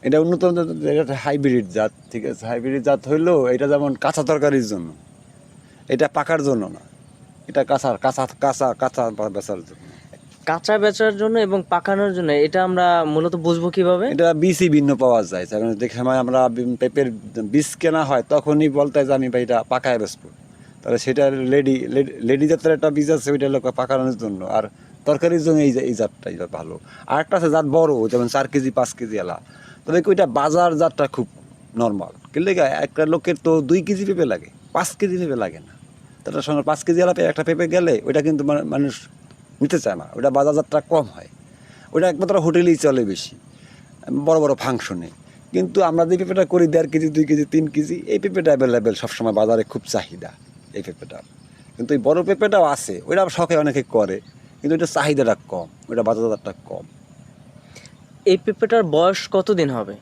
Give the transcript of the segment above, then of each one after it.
এটা উন্নত জাতের, এটা হাইব্রিড জাত, ঠিক আছে। হাইব্রিড জাত হইলেও এটা যেমন কাঁচা তরকারির জন্য, এটা পাকার জন্য না, এটা কাঁচা কাঁচা কাঁচা কাঁচা বেচার জন্য। কাঁচা বেচার জন্য এবং পাকানোর জন্য, এটা আমরা মূলত বুঝবো কিভাবে? এটা বীজই ভিন্ন পাওয়া যায়। কারণ যে সময় আমরা পেঁপের বীজ কেনা হয় তখনই বলতে হয় যে আমি ভাই এটা পাকায় বেচবো, তাহলে সেটা লেডি লেডি জাতের একটা বীজ আছে, ওইটা লোক পাকানোর জন্য, আর তরকারির জন্য এই জাতটাই ভালো। আর একটা আছে জাত বড়, যেমন 4 কেজি 5 কেজি এলা, তবে ওইটা বাজার জাতটা খুব নর্মাল। কিন্তু একটা লোকের তো 2 কেজি পেঁপে লাগে, 5 কেজি পেঁপে লাগে না। তার সঙ্গে 5 কেজি এলা একটা পেঁপে গেলে ওইটা কিন্তু মানুষ নিতে চায় না, ওইটা বাজার জাতটা কম হয়। ওইটা একমাত্র হোটেলেই চলে বেশি, বড় বড় ফাংশনে। কিন্তু আমরা যে পেঁপেটা করি 1.5 কেজি 2 কেজি 3 কেজি, এই পেঁপেটা অ্যাভেলেবেল সবসময় বাজারে, খুব চাহিদা এই পেঁপেটা। কিন্তু এই বড় পেঁপেটাও আছে, ওইটা শখে অনেকে করে, কিন্তু ওইটা চাহিদাটা কম, ওইটা বাজারটা কম। এই পেঁপেটার বয়স কতদিন হবে?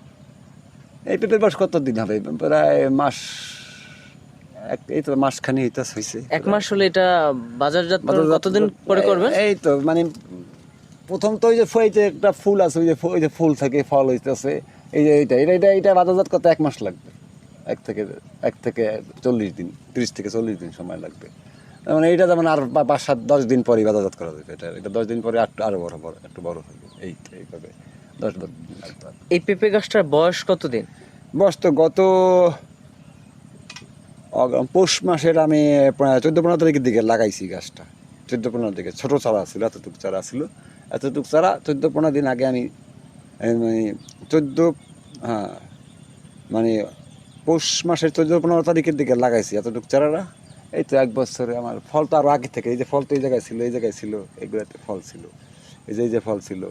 এই পেঁপের বয়স কত দিন হবে? প্রায় মাস, এই তো মাসখানি হয়েছে। 1 মাস হলে এটা বাজারজাত কতদিন পরে করবেন? এই তো মানে প্রথম তো ওই যে ফইতে একটা ফুল আছে, ওই যে ফুল থেকে ফল হইতেছে, এই যে এইটা বাজারজাত করতে 1 মাস লাগবে। এক থেকে 40 দিন, 30 থেকে 40 দিন সময় লাগবে। মানে এইটা যেমন আর 5-7-10 দিন পরে বাজারজাত করা যাবে। এটা 10 দিন পরে আরো একটু বড় হবে, এইভাবে 10-12 দিন লাগবে। এই পেঁপে গাছটার বয়স কতদিন? বস তো গত পৌষ মাসের আমি 14-15 তারিখের দিকে লাগাইছি গাছটা। 14-15 দিকে ছোটো চারা ছিল, এতটুকু চারা ছিল, এতটুকু চারা 14-15 দিন আগে আমি মানে 14, হ্যাঁ মানে পৌষ মাসের 14-15 তারিখের দিকে লাগাইছি এতটুকু চারাটা। এই তো 1 বছরে আমার ফল তো আরও আগে থেকে, এই যে ফল তো এই জায়গায় ছিল, এগুলোতে ফল ছিল, এই যে ফল ছিল।